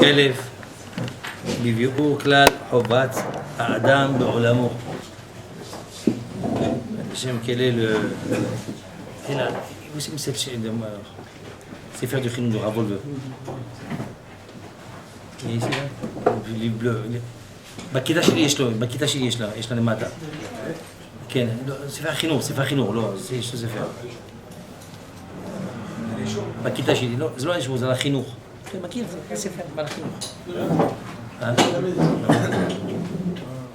כלב, בביאור כלל חובת האדם בעולמו. J'aime quel est le... Et là, vous savez, c'est faire du chinois, du ravolve. Et ici, là, les bleus. בכיתה שלי יש לה למטה. כן, ספר חינוך, לא, יש לו ספר. בכיתה שלי, לא, זה לא איזשהו, זה על החינוך. אתה מכיר, זה ספר, על החינוך.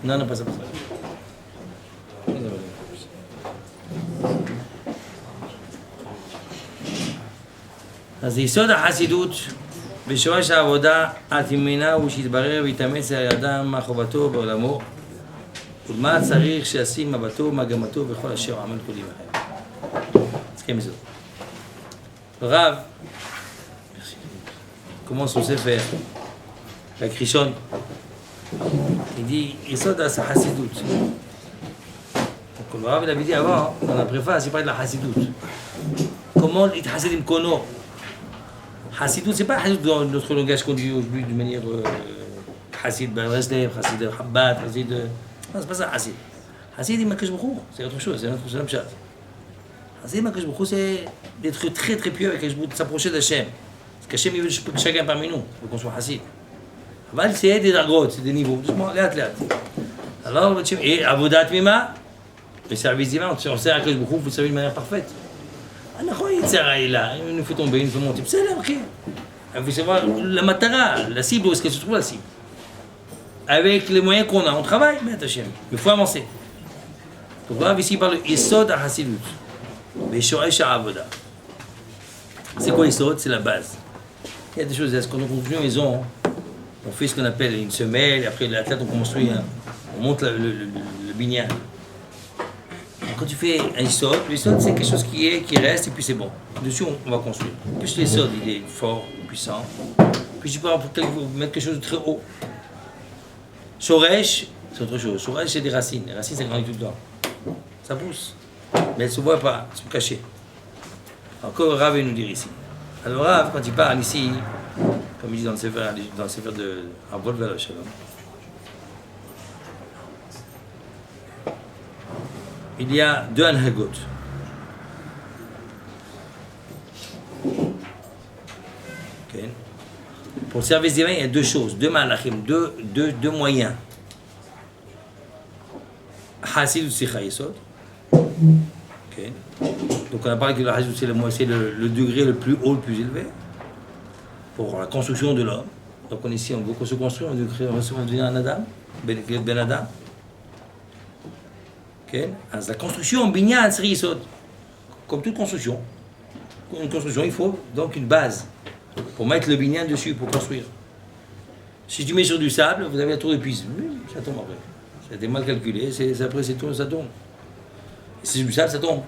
לא, פסה. אז יסוד החסידות בשורש העבודה התמינה הוא שיתברר ויתאמץ על האדם מה חובתו בעולמו ומה צריך שישים מבטו ומגמתו בכל אשר עמל כל ימיו. נסכם זאת. הרב commence son sefer avec Rishon. Il dit יסוד החסידות. Donc le Rav il avait dit avant dans la préface il parlait de la chassidoute. Comment il chassid im kono. Chassidut, c'est pas chassidut dans notre langage qu'on dit aujourd'hui de manière chassid ben Reslev, chassid Chabad, chassid... Non, c'est pas ça, chassid. Chassid, il m'accroche beaucoup, c'est autre chose, c'est un autre chat. Chassid, il m'accroche beaucoup, c'est d'être très très pieux avec Hashemut, de s'approcher d'Hachem. Parce qu'Hachem, il veut que chacun parmi nous, il veut qu'on soit chassid. Aval, c'est des dargot, c'est des niveaux, doucement, léat. Alors, et avodat mima, le service divin, on sert à Hakadosh Baruch Hu, vous savez, de manière parfaite. נכון, יצרה là, il nous fait tomber, il nous fait monter, c'est là, ok. Il faut savoir la matara, la cible, où est-ce qu'elle se trouve la cible. Avec les moyens qu'on a, on travaille, mais Hachem, il faut avancer. Donc là, ici, il parle de Yesod HaChassidut, Beshoresh HaAvoda. C'est quoi Yesod? C'est la base. Il y a des choses, quand on construit une maison, on fait ce qu'on appelle une semelle, après la tête, on construit, on monte le binyan. Quand tu fais un isod, l'isod c'est quelque chose qui reste et puis c'est bon. Dessus on va construire. Plus l'isod il est fort, puissant. Puis tu peux mettre quelque chose de très haut. Shoresh, c'est autre chose. Shoresh c'est des racines. Les racines ça grandit tout le temps. Ça pousse. Mais elles ne se voient pas, elles sont cachées. Encore Rav va nous dire ici. Alors Rav, quand il parle ici, comme il dit dans le sefer de Avot Velo Shalom, il y a deux anhagot. Okay. Pour le service divin, il y a deux choses, deux malachim, deux moyens. Hasidut Sikha Yesod. Okay. Donc on a parlé que le Hasidut c'est le degré le plus haut, le plus élevé pour la construction de l'homme. Donc on est ici, on veut se construire, on veut devenir un Adam, Ben Adam. La construction, binyan, c'est yesod. Comme toute construction. Une construction, il faut donc une base pour mettre le binyan dessus, pour construire. Si tu mets sur du sable, vous avez un tour de piste. Ça tombe après. Ça a été mal calculé, après c'est tout, ça tombe. Et si c'est du sable, ça tombe.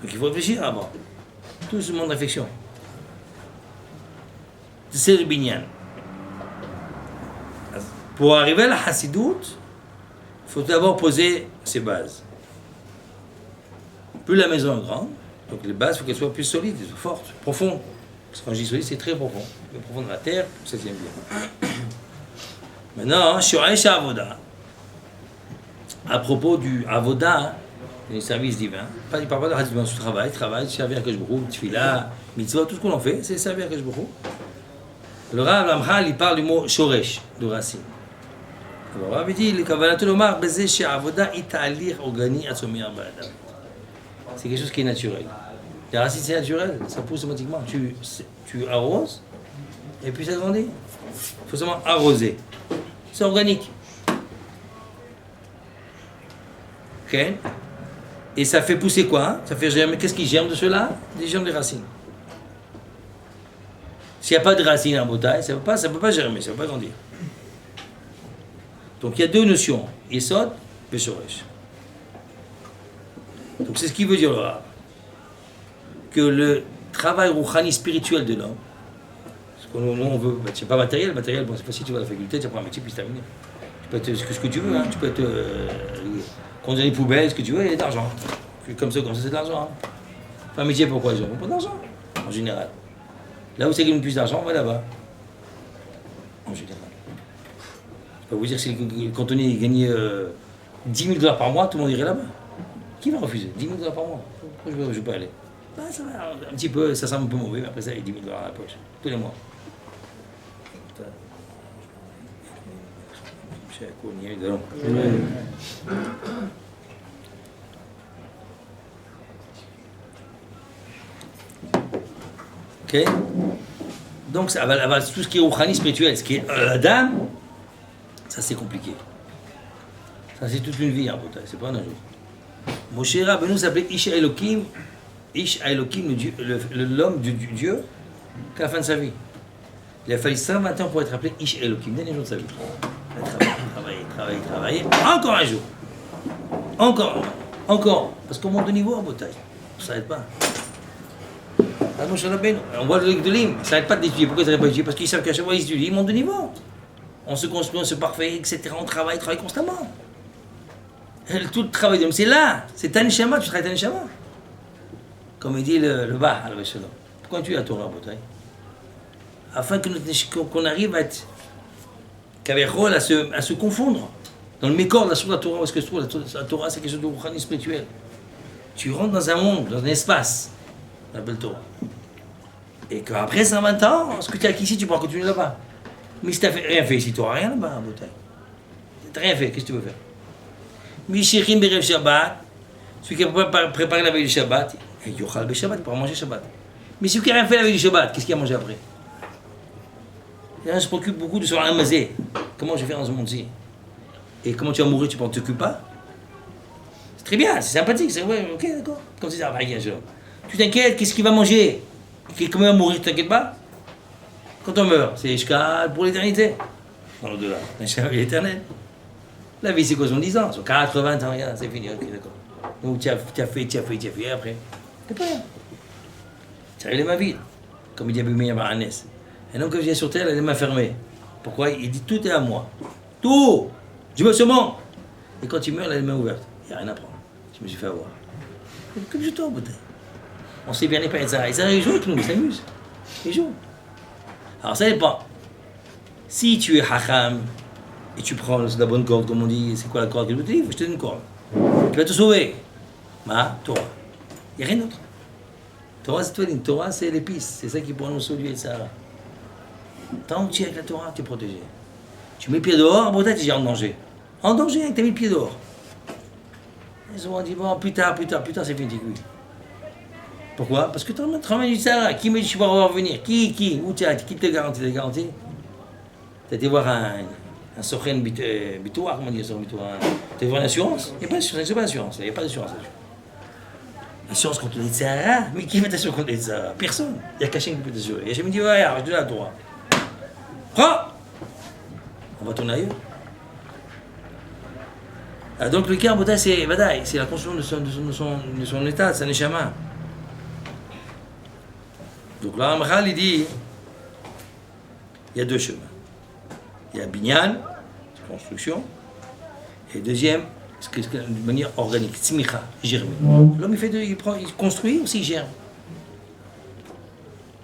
Donc il faut réfléchir avant. Tout ce monde de réflexion. C'est le binyan. Pour arriver à la hassidout, il faut d'abord poser ses bases. Plus la maison est grande, donc les bases, il faut qu'elles soient plus solides, fortes, profondes. Parce que quand je dis solide, c'est très profond. Le profond de la terre, ça tient bien. Maintenant, Shoresh Avoda, à propos du Avoda, du service divin, il ne parle pas de Hadith du travail, servir à Hakadosh Baruch Hu, tefila, mitzvot, tout ce qu'on en fait, c'est servir à Hakadosh Baruch Hu. Le Rav Lamchal, il parle du mot Shoresh, de racine. Alors, Rav dit, le Kavanatul Omar, Bezeh She'avoda italir ogani atzomir ba'adam. C'est quelque chose qui est naturel. Les racines, c'est naturel, ça pousse automatiquement. Tu arroses, et puis ça grandit. Il faut seulement arroser. C'est organique. Ok? Et ça fait pousser quoi? Hein? Ça fait germer. Qu'est-ce qui germe de cela? Des germes de racines. S'il n'y a pas de racines en bouteille, ça ne peut pas germer, ça ne peut pas grandir. Donc il y a deux notions, Yesod et Shoresh. Donc c'est ce qui veut dire là, que le travail rouhani spirituel de l'homme, ce que nous on veut, c'est pas matériel, bon c'est facile, tu vas à la faculté, tu apprends un métier puis c'est terminé. Tu peux être ce que tu veux, hein. Tu peux être conduire les poubelles, ce que tu veux, il y a de l'argent. Comme ça c'est de l'argent. Hein. Enfin, un métier pourquoi les gens n'ont pas d'argent, en général. Là où c'est qu'il y a plus d'argent, on va là-bas. en général. Je peux vous dire, si le cantonnier gagnait 10 000 $ par mois, tout le monde irait là-bas. Qui va refuser 10 000 $ par mois? Pourquoi je ne vais pas aller? Ça va, un petit peu, ça semble un peu mauvais, mais après ça, il y a 10 000 $ à la poche, tous les mois. Ok? Donc, ça va, tout ce qui est rouhani spirituel, ce qui est Adam, ça c'est compliqué. Ça c'est toute une vie, hein, c'est pas un jour. Moshe Rabbeinu s'appelait Ish Elokim, l'homme du Dieu, qu'à la fin de sa vie. Il a fallu 120 ans pour être appelé Ish Elokim, dernier jour de sa vie. Il a travaillé, encore un jour. Encore. Parce qu'on monte de niveau en bataille. On ne s'arrête pas. On voit le Gdolim, ils ne s'arrêtent pas d'étudier. Pourquoi ils n'arrêtent pas d'étudier? Parce qu'ils savent qu'à chaque fois ils étudient, ils montent de niveau. On se construit, on se parfait, etc. On travaille constamment. Tout le travail de l'homme, c'est là. C'est Tanishama, tu travailles Tanishama. Comme il dit le Bas, pourquoi tu es à Torah, bataille? Afin qu'on arrive à être Kaverhol, à se confondre dans le mécor de la Torah. Parce que la Torah, c'est quelque chose de rouhani spirituel. Tu rentres dans un monde, dans un espace, la belle Torah. Et qu'après 120 ans, ce que tu as ici, tu pourras continuer là-bas. Mais si tu n'as rien fait ici, tu n'auras rien là-bas, en bataille. Tu n'as rien fait, qu'est-ce que tu veux faire? Mishirim Berev Shabbat, celui qui a préparé la veille du Shabbat, il yochal be Shabbat, il pourra manger Shabbat. Mais celui qui n'a rien fait la veille du Shabbat, qu'est-ce qu'il a mangé après? Et là, on se préoccupe beaucoup de se ramaser. Comment je vais faire dans ce monde-ci? Et comment tu vas mourir, tu ne t'occupes pas? C'est très bien, c'est sympathique, c'est vrai, ok, d'accord. Comme c'est ça, tu t'inquiètes, qu'est-ce qu'il va manger? Comment il va mourir, tu t'inquiètes pas? Quand on meurt, c'est Ishkal pour l'éternité. Dans l'au-delà, c'est l'éternel. La vie, c'est quoi, 70 ans, 80 ans, regarde, c'est fini, ok, d'accord. Donc tu as fait, après, c'est pas rien. Tu as les mains vides, comme il dit Abimeyam à Hanès. Un homme qui vient sur terre, il a les mains fermées. Pourquoi? Il dit tout est à moi. Tout! Je me seulement. Et quand il meurt, il a les mains ouvertes. Il n'y a rien à prendre. Je me suis fait avoir. Comme je t'en bouteille. On sait bien les pas ça. Ils jouent avec nous, ils s'amusent. Ils jouent. Alors ça dépend. Si tu es hacham et tu prends la bonne corde, comme on dit, c'est quoi la corde que je te dis? Je te donne une corde. Tu vas te sauver. Torah. Il n'y a rien d'autre. Torah, c'est toi, une Torah, c'est l'épice. C'est ça qui pourra nous sauver de ça. Tant que tu es avec la Torah, tu es protégé. Tu mets le pied dehors, peut-être tu es en danger. En danger, tu as mis le pied dehors. Ils ont dit, bon, plus tard, c'est fini, oui. Pourquoi? Parce que tu as du Sahara. Qui me dit que tu vas revenir? Qui? Où tu as? Qui te garantit? Tu as été voir un sochen bitoir, comment on dit ça, bitoir? Tu as été voir une assurance? Il n'y a pas d'assurance, c'est pas d'assurance. Il n'y a pas d'assurance là-dessus. Assurance contre les Sahara? Mais qui va t'assurer contre les Sahara? Personne. Il n'y a qu'un chien qui peut t'assurer. Et je me dis, ouais, arrête de la Torah. Prends! On va tourner ailleurs. Donc le cœur, c'est la construction de son état, de sa neshama. Donc là, Ramchal, il dit, il y a deux chemins. Il y a binyan, construction, et deuxième, de manière organique, tzmicha, germer. L'homme, il construit aussi, il germe.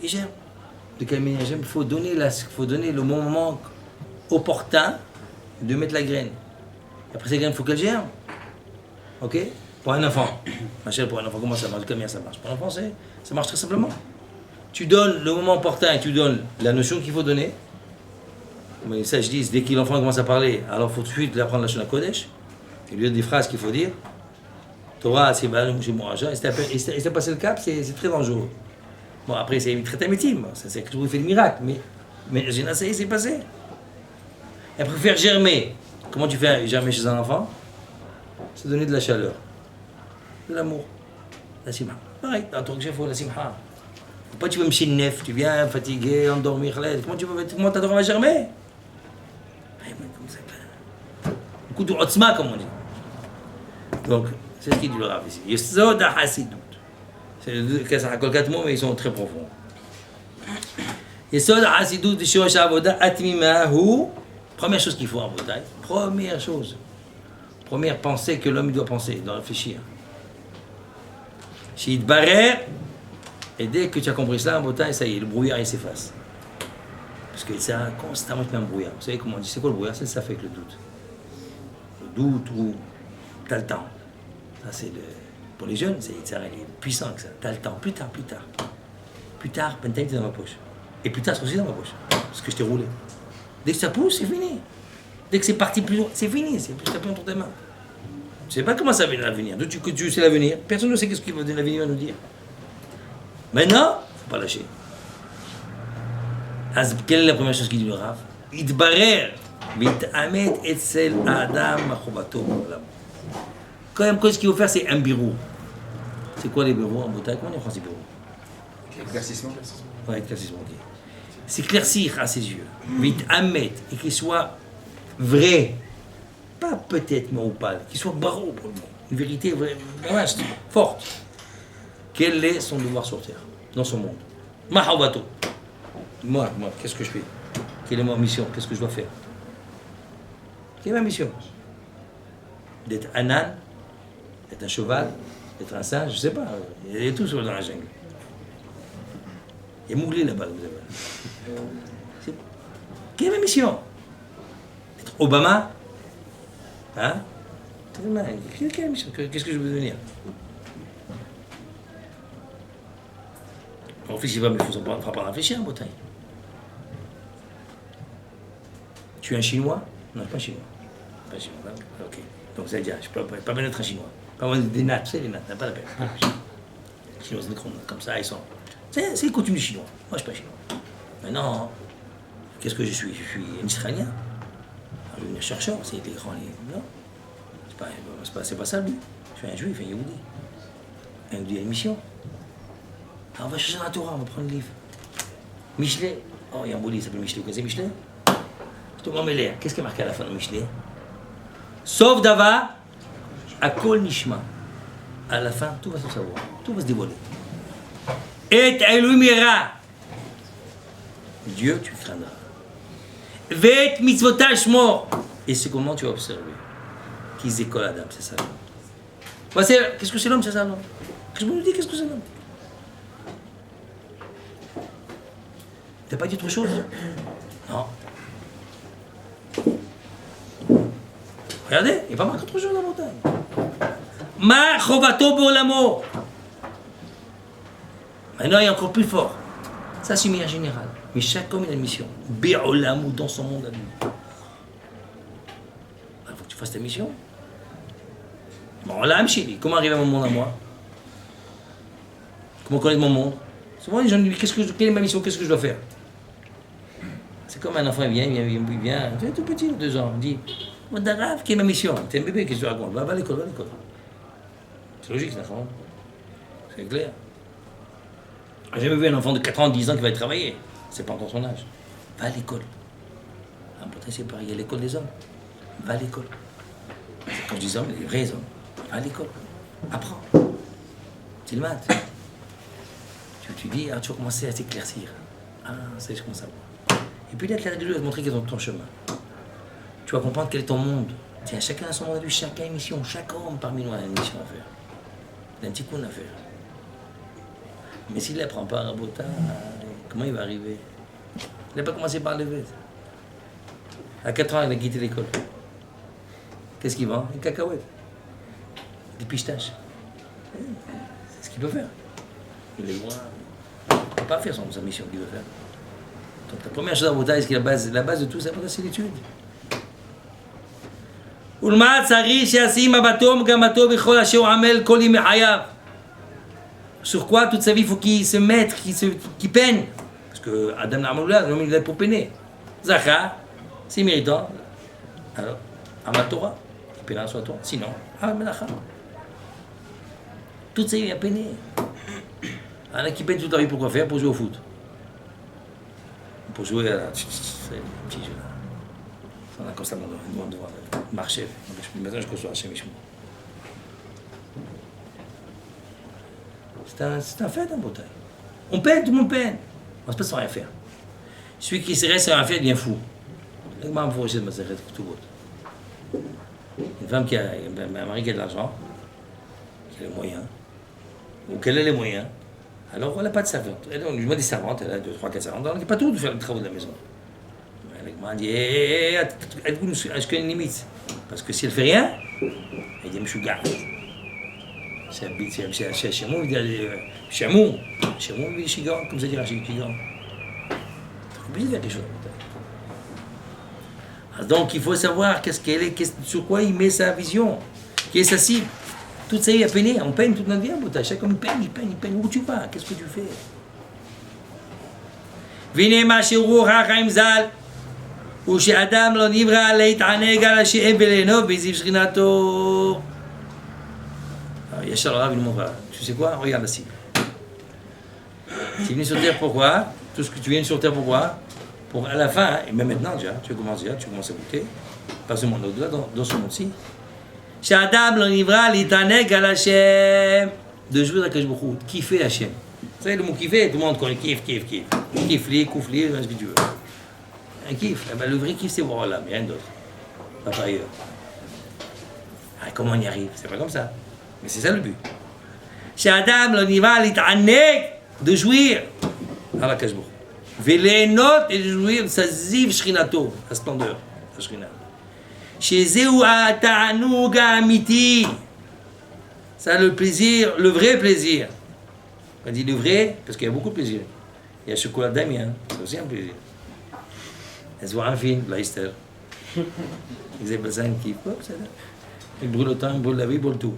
Il germe. De quelle manière il germe? Il faut donner le moment opportun de mettre la graine. Après cette graine, il faut qu'elle germe. Ok? Pour un enfant. Ma chère, pour un enfant, comment ça marche? Combien ça marche? Pour un enfant, ça marche très simplement. Tu donnes le moment opportun et tu donnes la notion qu'il faut donner. Mais ça, je dis, dès que l'enfant commence à parler, alors il faut tout de suite lui apprendre la Shona Kodesh. Il lui donne des phrases qu'il faut dire. Torah, c'est chez moi. Et c'est passé le cap, c'est très dangereux. Bon, après, c'est très tamétime. C'est quelque chose qui fait le miracle. Mais j'ai essayé, c'est passé. Et après, faire germer. Comment tu fais germer chez un enfant? C'est donner de la chaleur, de l'amour, la simha. Pareil, dans ton chef, il faut la simha. Pas tu veux me chinef, tu viens fatigué, endormir, comment ta Torah va germer? Comme ça. Un coup de otzma, comme on dit. Donc, c'est ce qu'il dit le Rav ici. Yesod ha-hasidut. C'est les 4 mots, mais ils sont très profonds. Yesod ha-hasidut de shosh avoda atmimahu. Première chose qu'il faut en bataille, première pensée que l'homme doit penser, doit réfléchir. Shid barer, et dès que tu as compris cela en bataille, ça y est, le brouillard il s'efface. Parce que ça constamment te met un brouillard. Vous savez comment on dit, c'est quoi le brouillard? C'est ça fait avec le doute. Le doute où t'as le temps. Ça, c'est pour les jeunes, c'est il est puissant que ça. T'as le temps, plus tard. Plus tard, Pentine, t'es dans ma poche. Et plus tard, c'est aussi dans ma poche. Parce que je t'ai roulé. Dès que ça pousse, c'est fini. Dès que c'est parti plus loin, c'est fini. C'est plus tapé entre tes mains. Tu sais pas comment ça va l'avenir. D'où tu sais l'avenir. Personne ne sait ce que l'avenir va nous dire. Maintenant, faut pas lâcher. אז quelle est la première chose qu'il dit le Rav? יתברר ויתעמת אצל האדם מחובתו בעולם. Quand même, ce qu'il faut faire, c'est un birou. C'est quoi les birous en Bretagne? Comment on dit en français birou? Éclaircissement. Ouais, éclaircissement. S'éclaircir à ses yeux. ויתעמת, et qu'il soit vrai. Pas peut-être, mais ou pas. Qu'il soit barreau pour le monde. Une vérité vraie, forte. Quel est son devoir sur terre, dans son monde? Mahawato. Moi, qu'est-ce que je fais? Quelle est ma mission? Qu'est-ce que je dois faire? Quelle est ma mission? D'être un âne, d'être un cheval, d'être un singe, je sais pas. Il y a tout dans la jungle. Il y a Mowgli là-bas, vous avez. Quelle est ma mission? D'être Obama? Hein? Quelle est la mission? Qu'est-ce que je veux devenir? On réfléchit pas, mais il ne faut pas réfléchir en Bretagne. Tu es un Chinois? Non, je ne suis pas Chinois. Pas Chinois, ok. Donc ça veut dire, je ne peux pas bien être un Chinois. Pas des nattes, tu sais, les nattes, ça n'a pas la peine. Les Chinois, c'est des cons, comme ça, ils sont. C'est les coutumes du Chinois. Moi, je ne suis pas Chinois. Maintenant, qu'est-ce que je suis? Je suis un Israélien. Un chercheur, c'est des grands. Non, c'est pas ça, lui. Je suis un juif, un Yehudi. Un Yehudi a une mission. Alors on va chercher dans la Torah, on va prendre le livre. Michelet. Oh, il y a un beau livre qui s'appelle Michelet. Vous connaissez Michelet? Je te demande l'air. Qu'est-ce qui est marqué à la fin de Michelet? Sauf Dava, Akol Nishma. À la fin, tout va se savoir. Tout va se dévoiler. Et Elumira. Dieu, tu craindras. Vet mitzvotash mort. Et c'est comment tu vas observer. Qu'ils écolent Adam, c'est ça. Qu'est-ce que c'est l'homme, c'est ça l'homme? Qu'est-ce que vous nous dites, qu'est-ce que c'est l'homme? T'as pas dit autre chose? Non. Regardez, il n'y a pas marqué autre chose dans la montagne. Ma chovato borlamo. Maintenant, il est encore plus fort. Ça, c'est une manière générale. Mais chaque homme, il a une mission. Be'olamou, dans son monde à lui. Il faut que tu fasses ta mission. Bon, là, Mchili, comment arriver à mon monde à moi? Comment connaître mon monde? Souvent, les gens me disent, quelle est ma mission? Qu'est-ce que je dois faire? C'est comme un enfant, il vient, tu es tout petit, 2 ans, il dit, moi, Darav, quelle est ma mission? T'es un bébé, qu'est-ce que tu racontes? Va à l'école, va à l'école. C'est logique, ça, c'est clair. J'ai jamais vu un enfant de 4 ans, 10 ans qui va travailler. C'est pas encore son âge. Va à l'école. En Bretagne, c'est pareil, il y a l'école des hommes. Va à l'école. Quand je dis hommes, les vrais hommes. Va à l'école. Apprends. C'est le maths. Tu dis, tu vas commencer à t'éclaircir. Ah, ça, je commence à voir. Et puis là, la règle va te montrer quel est ton chemin. Tu vas comprendre quel est ton monde. Tiens, chacun a son monde à lui, chacun a une mission. Chaque homme parmi nous a une mission à faire. Il a un petit coup à faire. Mais s'il ne l'apprend pas à Rabota, comment il va arriver? Il n'a pas commencé par lever. À 4 ans, il a quitté l'école. Qu'est-ce qu'il vend? Une cacahuète. Des pistaches. C'est ce qu'il peut faire. Il est loin. Il ne peut pas faire sa mission qu'il veut faire. Donc la première chose à Rabota, c'est que la base de tout ça, c'est l'étude. ולמה צריך שישים מבטו מגמתו בכל אשר הוא עמל כל ימי חייו. Sur quoi toute sa vie il faut qu'il se mette, qu'il peine. Parce que Adam Na'amoula, l'homme il est pour peiner. Zachar, c'est méritant. Alors, Amal Torah, il peinera sur toi. Sinon, Amal Melacha. Toute sa vie il a peiné. Il y en a qui peinent toute la vie pour quoi faire? Pour jouer au foot. Pour jouer à c'est un petit jeu là. On a constamment devoir marcher. Maintenant je conçois chez Michou. C'est un fait en Bretagne. On peine, tout le monde peine. On se passe sans rien faire. Celui qui reste sans rien faire devient fou. Une femme qui a un mari qui a de l'argent, qui a les moyens, ou qu'elle a les moyens, alors elle n'a pas de servante. Elle a des servantes, elle a 2, 3, 4 servantes, elle n'a pas tout de faire le travail de la maison. On dit, est-ce qu'il y a une limite? Parce que si elle fait rien, elle dit, je suis gars. C'est chez moi, il dit, chez moi, il dit, chigan, comme ça dire, chigan. C'est obligé de faire quelque chose. Donc il faut savoir sur quoi il met sa vision, qui est sa cible. Toute sa vie à peiner, on peine toute notre vie, chacun il peine. Où tu vas? Qu'est-ce que tu fais? Vine ma shiru ha zal ou chez Adam lo nivra להתענג על השם וליהנות בזיו שכינתו. Yachar Rav, il montre, tu sais quoi? Regarde la cible. Tu es venu sur terre pourquoi? Tout ce que tu viens sur terre pourquoi? Pour à la fin, et même maintenant déjà, tu commences à goûter, pas seulement au-delà, dans ce monde-ci. Chez Adam lo nivra להתענג על השם, de jouer avec Hashemou, kiffer Hachem. Vous savez le mot kiffer, tout le monde connaît kiff. Kiffli, koufli, ce que tu veux. Un kiff, eh ben, le vrai kiff c'est voir là, mais rien d'autre. Pas par ailleurs. Ah, comment on y arrive? C'est pas comme ça. Mais c'est ça le but. Chez Adam, on y va, de jouir à la Kashbour. Vélénot et de jouir de sa ziv shrinato, la splendeur, la shrina. Chez Zéoua Ta'anouga Amiti. Ça, le plaisir, le vrai plaisir. On dit le vrai, parce qu'il y a beaucoup de plaisir. Il y a le chocolat d'Amien, c'est aussi un plaisir. Elle se voit un film, la Esther. Ils avaient besoin de kiff, ça là. Ils brûlent le temps, ils brûlent la vie, ils brûlent tout.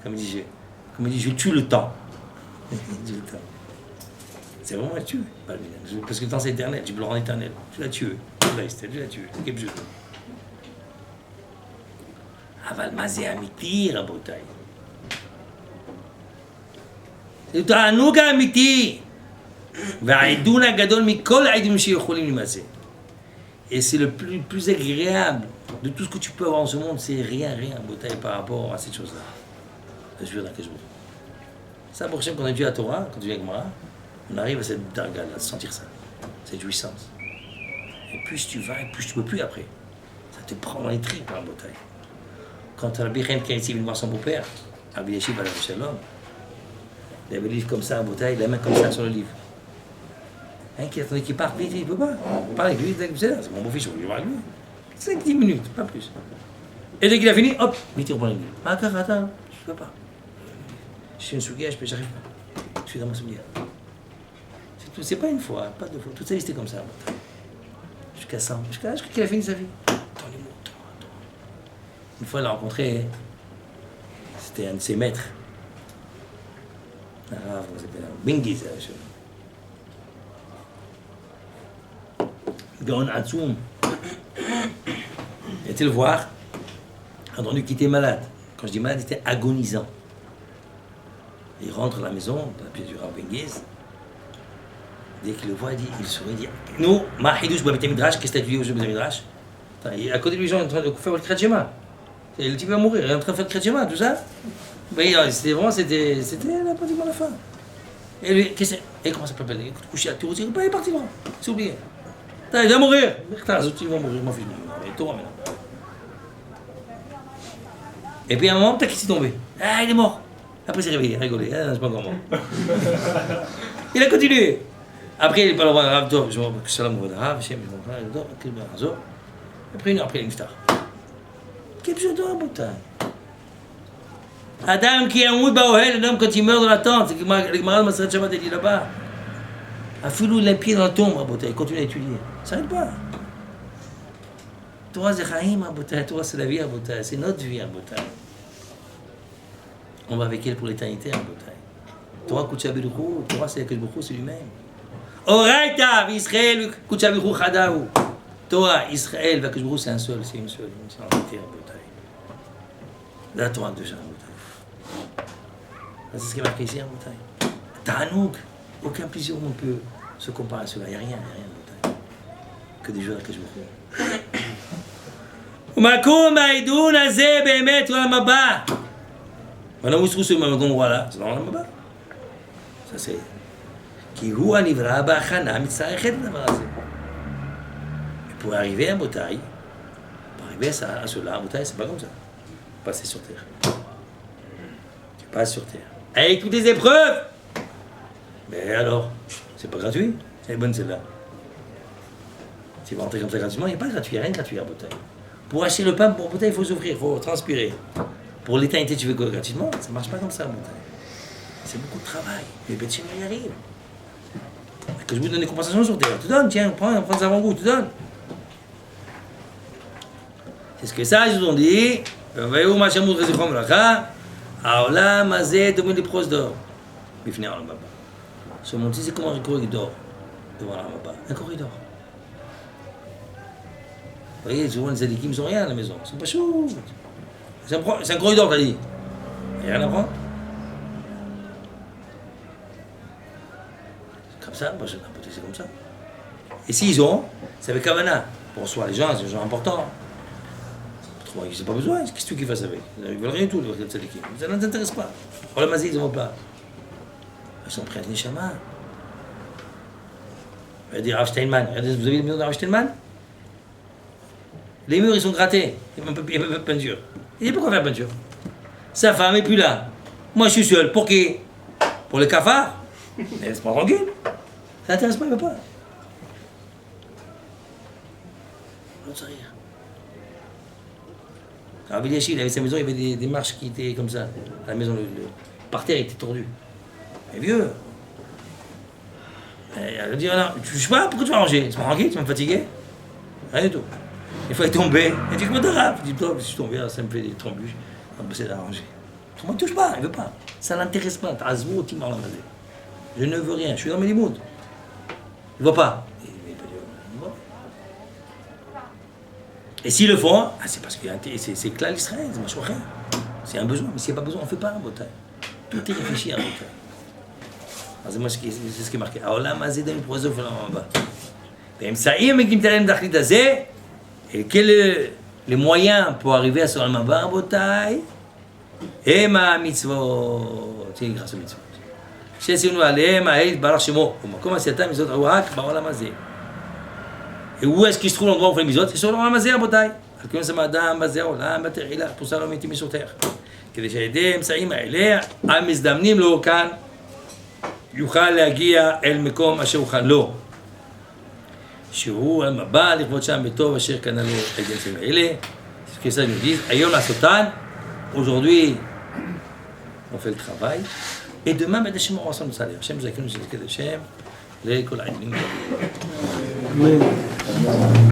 Comme il dit, je tue le temps. C'est vraiment un tuer. Parce que le temps c'est éternel, tu peux le rendre éternel. Tu l'as tué. Tu l'as tué. C'est quelque chose. Aval mazé amiti, rabotai. C'est תענוג אמיתי. והעידון הגדול מכל העידונים שיכולים להימצא. Et c'est le plus agréable de tout ce que tu peux avoir en ce monde, c'est rien, Botaï, par rapport à cette chose-là. Je veux dire quelque chose. Ça, pour chaque fois qu'on étudie la Torah, quand tu viens avec moi, on arrive à cette darga, à sentir ça, cette jouissance. Et plus tu vas, et plus tu peux plus après. Ça te prend dans les tripes, par Botaï. Quand Rabbi Chaim Kanitzé vient voir son beau-père, Rabbi Yeshiv Alav Shalom, il avait le livre comme ça à Botaï, la main comme ça sur le livre. Hein, qui attendait qu'il parte, vite, il ne peut pas. On parle avec lui, c'est mon beau-fils, je vais voir avec lui. 5-10 minutes, pas plus. Et dès qu'il a fini, hop, vite, il reprend le livre. Attends, je ne peux pas. Je suis un souguia, j'arrive pas. Je suis dans ma souguia. C'est pas une fois, pas deux fois. Toute sa vie, c'était comme ça. Jusqu'à qu'il a fini sa vie. Attends. Une fois, il l'a rencontré, c'était un de ses maîtres. Bengiz, Gaon Atsoum. Il était le voir, entendu qu'il était malade. Quand je dis malade, il était agonisant. Il rentre à la maison, dans la pièce du Rav Bengiz. Dès qu'il le voit, il sourit, il dit nous, ma hidouche babete midrash, qu'est-ce que tu as dit au babete midrash? À côté de lui, ils sont en train de faire le kratchema. Le type va mourir, il est en train de faire le kratchema, tout ça. C'était pratiquement la fin. Et lui, qu'est-ce que c'est? Et comment ça s'appelle? Écoute, couché à tout, il est parti, c'est oublié. Il va mourir. Il va mourir, mon fils. Il est tout maintenant. Et puis à un moment, tac, il s'est tombé. Ah, il est mort. Après, il s'est réveillé, il a rigolé. Ah, c'est pas encore mort. Il a continué. Après, il est pas le roi Rav Tov. Je vois que Salam Rav Rav, Shem, après, une heure après, il est niftar. Quel pseudo, Boutin. Adam qui est en moud baohel, l'homme quand il meurt dans la tente, c'est que le Gemara de Maseret Shabbat dit là-bas. Afilou, il a un pied dans la tombe, Rabotai, il continue à étudier. Ça n'arrête pas. Torah c'est Chaim, Rabotai, Torah c'est la vie, Rabotai, c'est notre vie, Rabotai. On va avec elle pour l'éternité, Rabotai. Torah Kutcha Beruchou, Torah c'est Akash Baruch Hu, c'est lui-même. Oraita, Israël, Kutcha Beruchou Chadaou. Torah, Israël, Akash Baruch Hu, c'est un seul, c'est une seule, c'est l'entité, Rabotai. La Torah de Jean, Rabotai. C'est ce qui est marqué ici, Rabotai. Ta'anouk. Aucun plaisir où on peut se comparer à cela. Il n'y a rien, que des jours que je me fais. Makoum Aïdoun Azé Bémet ou Amaba. Maintenant, où se trouve ce Makoum voilà? C'est dans l'Amaba. Ça c'est. Qui ou Anivra Bachana Mitzarechet Navarase. Et pour arriver à Botaï, pour arriver à cela, à Botaï, c'est pas comme ça. Passer sur terre. Tu passes sur terre. Avec toutes les épreuves. Mais alors, c'est pas gratuit, c'est bonne celle-là. Tu vas entrer comme ça gratuitement, il n'y a pas de gratuit, il n'y a rien de gratuit à Botaï. Pour acheter le pain, pour Botaï, il faut souffrir, il faut transpirer. Pour l'éternité, tu veux que gratuitement, ça ne marche pas comme ça à Botaï. C'est beaucoup de travail, mais Beth Shemesh y arrive. Que je vous donne des compensations sur terre, tu donnes, tiens, prends ça avant goût, tu donnes. C'est ce que ça, ils nous ont dit. Aolam Hazeh domine les pros d'or. Bifnei Olam Haba. Ce monde-ci, c'est comme un corridor devant Olam Haba. Un corridor. Vous voyez, souvent les tzadikim, ils n'ont rien à la maison. C'est pas chaud. C'est un corridor, t'as dit. Il n'y a rien à prendre. C'est comme ça, c'est comme ça. Et s'ils ont, c'est avec Kavana. Pour soi, les gens, c'est des gens importants. Autrement, ils n'ont pas besoin. Qu'est-ce que tu veux qu'ils fassent avec? Ils veulent rien du tout, les tzadikim. Ça ne les intéresse pas. Olam Hazeh, ils n'en veulent pas. Ils sont prêts à Neshama. Regardez Rav Steinman. Vous avez les maisons de Rav Steinman? Les murs, ils sont grattés. Il n'y a même pas de peinture. Il dit pourquoi faire peinture? Sa femme n'est plus là. Moi, je suis seul. Pour qui? Pour les cafards? Mais laisse-moi tranquille. Ça n'intéresse pas, il ne veut pas. L'autre rire. Rav Eliashib, il avait sa maison, il y avait des marches qui étaient comme ça. À la maison, le parterre était tordu. Mais vieux. Et elle a dit, non, je sais pas, pourquoi tu vas ranger? Tu m'as tranquille, tu m'as fatigué? Rien du tout. Une fois il est tombé, il dit, comment t'as? Je dis, toi, je suis tombé, ça me fait des trembus, on va passer à ranger. Autrement, il ne touche pas, il ne veut pas. Ça ne l'intéresse pas. Je ne veux rien, je suis dans mes limoutes. Il ne voit pas. Et s'ils le font, c'est parce que c'est clair l'Israël, c'est rien. C'est un besoin, mais s'il n'y a pas besoin, on ne fait pas un Botaï. Tout est réfléchi à un Botaï. C'est ce qui est marqué. Aolam Hazeh domine les pros d'or Olam Haba. Et quels sont les moyens pour arriver à ce Olam Haba, Botaï? Et ma mitzvot, c'est grâce aux mitzvot. שעשינו עליהם האל יתברך שמו, ומקום עשייתם מצוות רק בעולם הזה. Et où est-ce qu'il se trouve l'endroit où on fait les mitzvot? C'est sur l'olam הזה, רבותיי. על כן שם האדם בזה העולם בתחילה, פרוסה לא מתים משותך. כדי שעל ידי האמצעים האלה, המזדמנים לו כאן, יוכל להגיע אל מקום אשר הוכן לו. שהוא הבא לכבוד שם בטוב אשר קנה לו את האמצעים האלה. C'est ce que ça nous dit. היום לעשותן, aujourd'hui, on fait le travail. Et demain, Hashem aura son salaire. Hashem nous a créé, nous a créé Hashem, les Kol Aïdim.